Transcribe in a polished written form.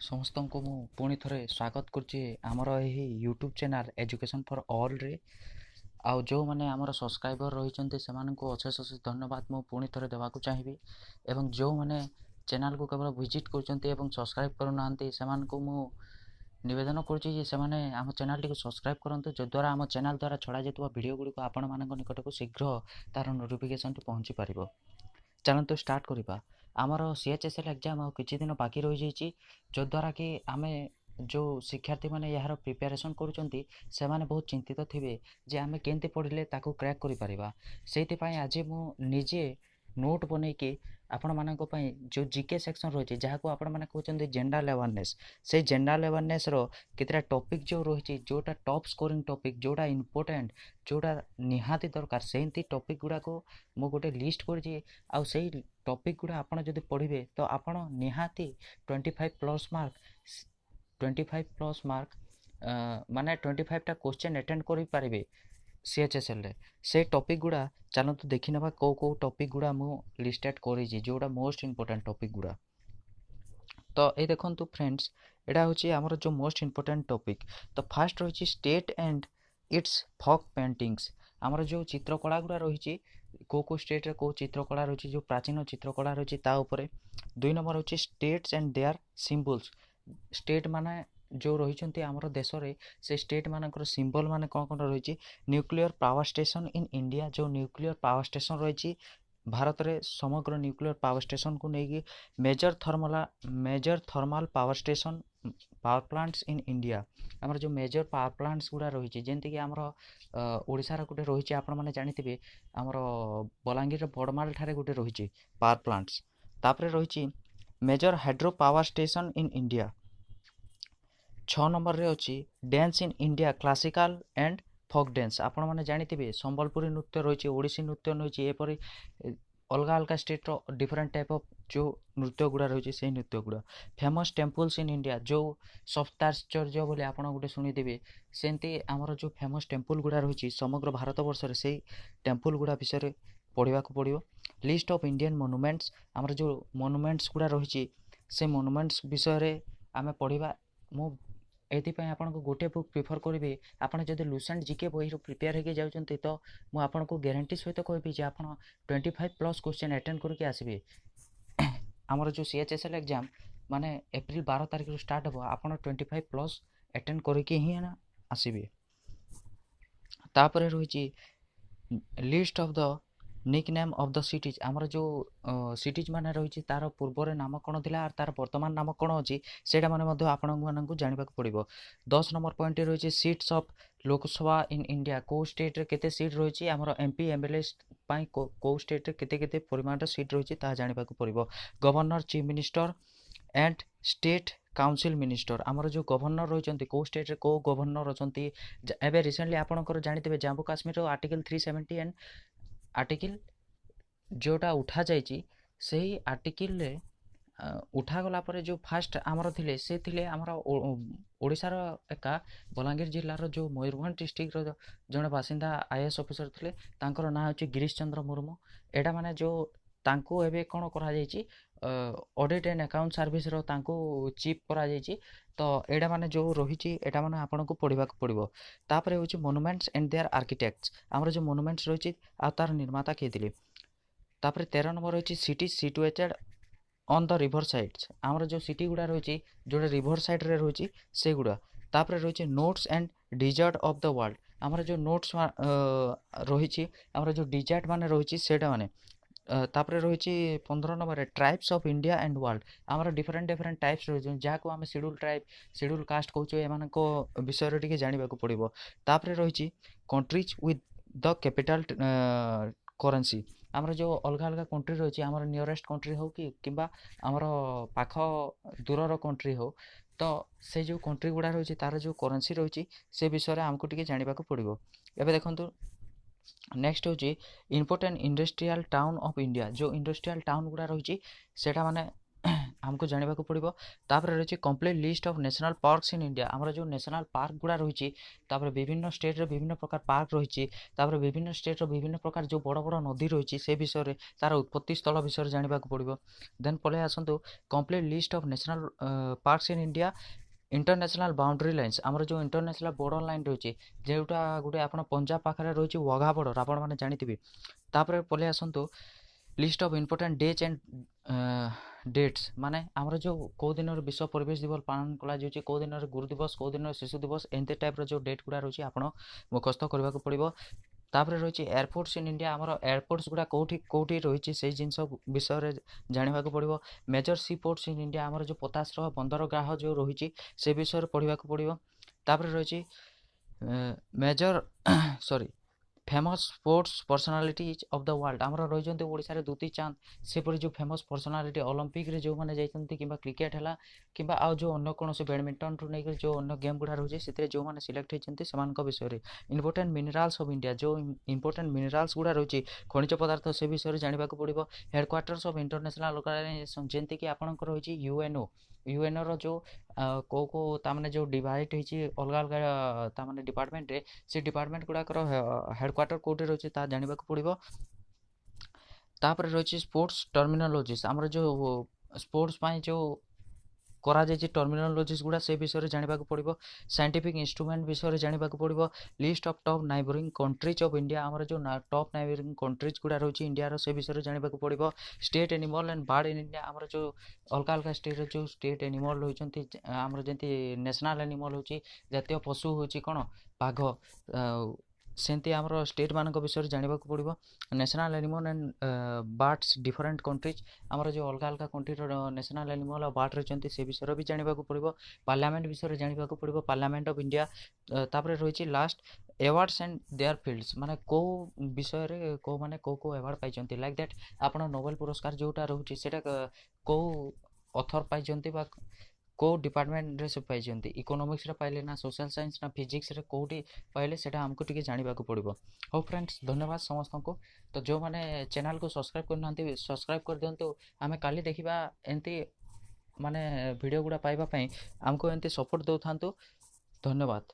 समस्त को मु पुणी थे स्वागत करुच्ची आमर यही YouTube channel education for all रे आउ जो मैंने आमर सब्सक्राइबर रही से अशेष अशेष धन्यवाद मु पुणी थे देवाक चाहिए एवं जो मैंने चैनल को केवल विजिट कर सब्सक्राइब करूना से मु निवेदन करुँचे आम चैनल टी सब्सक्राइब करूँ जद्वारा आम चैनल द्वारा छड़ा जाता वीडियो गुड़िक आपण मान निकट को शीघ्र तार नोटिफिकेशन पहुँची पार। चलते स्टार्ट करवा आमर सीएचएसएल एग्जाम आ किछि दिन बाकी रही जाइए जद्वारा कि आम जो शिक्षार्थी मैंने यार प्रिपेरेसन करुँच से माने बहुत चिंतित थे जे आम केमती पढ़ले ताकू क्रैक कर आज मुझे नोट बनईकि आपण मानक जो जीके सेक्शन रही जहाँ को आपण मैंने कहते जनरल अवेयरनेस से जनरल अवेयरनेस केतटा टॉपिक जो रही जोटा टॉप स्कोरिंग टॉपिक जोटा इंपोर्टेंट जोटा निहाती दरकार से टॉपिक गुड़ा को मु गोटे लिस्ट कर आउ से टॉपिक गुड़ा आपण जदि पढ़े तो आपण निहाती 25 प्लस मार्क माने 25टा क्वेश्चन अटेंड कर पारे सीएचएसएल रे से टॉपिक गुड़ा चलते देखी ना कौ टॉपिक गुड़ा मु लिस्टेड करी जोड़ा मोस्ट इंपोर्टेंट टॉपिक गुड़ा। तो ये देखो फ्रेंड्स एटा हूँ आमर जो मोस्ट इंपोर्टेंट टॉपिक तो फास्ट रही state and its folk paintings आमर जो चित्रकला गुड़ा रही कौ स्टेट रे कौ चित्रकला रही जो प्राचीन चित्रकला रही दुई नंबर हूँ states and their symbols state माने जो रही आमर देश में से स्टेट मानकर सिंबल माने कौन रही nuclear power station in India जो न्यूक्लियर पावर स्टेशन रही भारत में समग्र न्यूक्लियर पावर स्टेशन को लेकिन major thermal power station power plants in India आमर जो मेजर पावर प्लांट्स गुड़ा रही जमीक आमर ओडिशार गोटे रही आपण मैंने जानी आमर बलांगीर बड़माल ठारे गोटे रही पावर प्लांट्स तापर रही major hydro power station in India 6 number रे अच्छी dance in India classical and folk dance आपण मैंने जानी संबलपुरी नृत्य रही ओडिसी नृत्य रही एपरी अलग अलग स्टेट रो डिफरेंट टाइप ऑफ जो नृत्य गुड़ा रही से नृत्य गुड़ा फेमस टेम्पल्स इन इंडिया जो सप्ताश्चर्य बोले आपण गोटे शुणिदेवे सेमती आमर जो फेमस टेम्पल गुड़ा रही समग्र भारत वर्ष से टेम्पल गुड़ा विषय पढ़ा पड़ो लिस्ट ऑफ इंडियन मोनुमेंट्स आमर जो मोनुमेंट्स गुड़ा रही से मोनुमेंट्स विषय आम पढ़ा मु एपाई आपन को गोटे बुक प्रिफर करी आपड़ जब लुसेंट जीके बही प्रिपेयर होकर जाऊँच तो मुझे ग्यारंटी सहित कहबी आप 25+ क्वेश्चन अटेंड करके आसबे आमर जो सीएचएसएल एग्जाम माने एप्रिल 12 तारिख स्टार्ट हम आप 25+ अटेंड करके ही आसबे। तापर रही list of the nickname of the cities आमर जो सिटीज माने रही तार पूर्वर नाम कौन थी और तार वर्तमान नाम कौन अच्छी से आपको जानवा पड़ो। 10 नंबर पॉइंट रही seats of Lok Sabha in India कौ स्टेट रे केते सीट रही आमर एमपी एमएलए कौ स्टेट रे केते केते परिमाण सीट रही जानवा पड़ो। Governor chief minister and state council minister आमर जो गवर्नर रही कौ स्टेट रे कौ गवर्नर अच्छा एवं रिसेंटली आपंकर जानते Jammu Kashmir article 370 and article जोटा उठा जाइए से ही आर्टिकल रे उठागला पर जो फास्ट आमर थिले से थिले आमर ओडिशार एका बलांगीर जिलार जो मयूरभंज डिस्ट्रिक्ट जड़े बासिंदा आईएएस ऑफिसर थिले तांकर ना होची गिरीश चंद्र मुर्मू एटा माने जो तांको एबे कोन करा जाइछि ऑडिट एंड अकाउंट सर्विस रो तांको चीफ करा जाइछि तो एटा माने जो रही एटा माने आपन को पढ़ा पड़ो। तापर होची मोनुमेंट्स एंड देयर आर्किटेक्ट्स आमर जो मोनुमेंट्स रही आ तार निर्माता किए थे। तापर 13 नंबर रही city situated on the river sides आमर जो सिटी गुड़ा रही जोड़ा रिवर साइड रे रही से गुड़ा। तापर रही notes and desert of the world आमर जो नोट्स रही आमर जो डिजर्ट माने रही सेटा माने तापर रही 15 number tribes of India and world आमर डिफरेंट डिफरेंट टाइप्स रही जहाँ को आम शेड्यूल ट्राइब शेड्यूल कास्ट कहूँ एम विषय टे जानवा पड़ो। तापर रही countries with the capital currency आमर जो अलग अलग कंट्री रही आमर नियरेस्ट कंट्री हो कि आमर पाख दूर कंट्री हो तो से जो कंट्री गुड़ा रही तार जो करेन्सी रही से विषय आमको टी जानवा पड़ो। एवं देखो नेक्स्ट हूँ important industrial town of India जो इंडस्ट्रियल टाउन गुड़ा रही सेटा माने हमको जानवा को पड़ो। तापर रही complete list of national parks in India, आमर जो नेशनल पार्क गुड़ा रही, विभिन्न स्टेट रे विभिन्न प्रकार पार्क रही, विभिन्न स्टेट रो विभिन्न प्रकार जो बड़ बड़ नदी रही से विषय तार उत्पत्ति स्थल विषय जानवा को पड़ो। देन पलि आसतु complete list of national parks in India international boundary lines, आमर जो इंटरनेशनल बॉर्डर लाइन रही जोटा गोटे आप पंजाब पाखे रही वाघा बॉर्डर आपण मैंने जानी। तापर पलि आसतु list of important days and dates, माने आमर जो कौ दिन विश्व परिवेश दिवस पालन कला जाउछि, कौ दिन गुरु दिवस, कौ दिन शिशु दिवस, एंते टाइप जो डेट गुड़ा रही आपण मुखस्त करने को पड़ो। तापर रही एयरपोर्ट्स इन इंडिया, आमर एयरपोर्ट्स गुड़ा कौटी कौटी रही से जिनस विषय जानवा को पड़ो। Major seaports in India, आमर जो 50 बंदरगाह जो रही से विषय पढ़ा पड़ो। तापर रही major sorry famous sports personalities of the world, आमर रही ओडिशा दुती चांद सेपरी जो फेमस पर्सनालीटी ओलंपिक रे जो मैंने जाइछन्ति किंबा क्रिकेट है किंबा आउ जो अन्य कौन से बैडमिंटन टू नहीं जो अन्य गेम गुड़ा रही है जो मैंने सिलेक्ट होती से विषय इंपोर्टेंट मिनरल्स ऑफ इंडिया, जो इंपोर्टेंट मिनरल्स गुड़ा रही खनिज पदार्थ से विषय जानवा को पड़ो। हेडक्वार्टर्स ऑफ इंटरनेशनल ऑर्गेनाइजेशन जमीक आपंकर रही यूएनओ, यूएनओ रो जो को तामने जो डिवाइड होती अलग अलग तामने डिपार्टमेंट रे से डिपार्टमेंट गुड़ाकर हेडक्वार्टर कोटे रही जानवा को पड़ो। तापर रही स्पोर्ट्स टर्मिनोलॉजीज, आमर जो स्पोर्ट्स जो करा जाए टर्मिनोलॉजीज गुड़ा से विषय जानवा को पड़ो। साइंटिफिक इंस्ट्रूमेंट विषय जानवा को पड़ो। List of top neighbouring countries of India, आमर जो टॉप नाइबरिंग कंट्रीज गुड़ा रही इंडिया से विषय जानवा को पड़ो। State animal and bird in India, आमर जो अलग अलग स्टेट जो स्टेट एनिमल रही आमर जमी नेशनल एनिमल हो जातीय पशु हूँ कौन बाघ, सेमती आमर स्टेट मान विषय जानवा को पड़ो। National animal and birds different countries, आमर जो अलग अलग कंट्री नेशनल एनिमल और बर्ड रही से विषय भी जानवा को पड़ो। पार्लियामेंट विषय जानवा को पड़ो, पार्लियामेंट ऑफ इंडिया। तापर रही last awards and there fields, माने को विषय रे को माने को एवार्ड पाइछन्ति लाइक दैट आपण नोबेल पुरस्कार जोटा रहउछि सेटा को ऑथर पाइछन्ति बा को डिपार्टमेंट रे से पाइछन्ति, इकोनॉमिक्स रे पाइले ना सोशल साइंस ना फिजिक्स रे कोठी पाइले सेटा हमको टिके जानिबा को पड़िबो। हो फ्रेंड्स, धन्यवाद समस्त को। तो जो माने चैनल को सब्सक्राइब करनांती सब्सक्राइब कर दियंतु, आमे काली देखिबा एंती माने वीडियो गुडा पाइबा पई हमको एंती सपोर्ट दउ थांतु। धन्यवाद।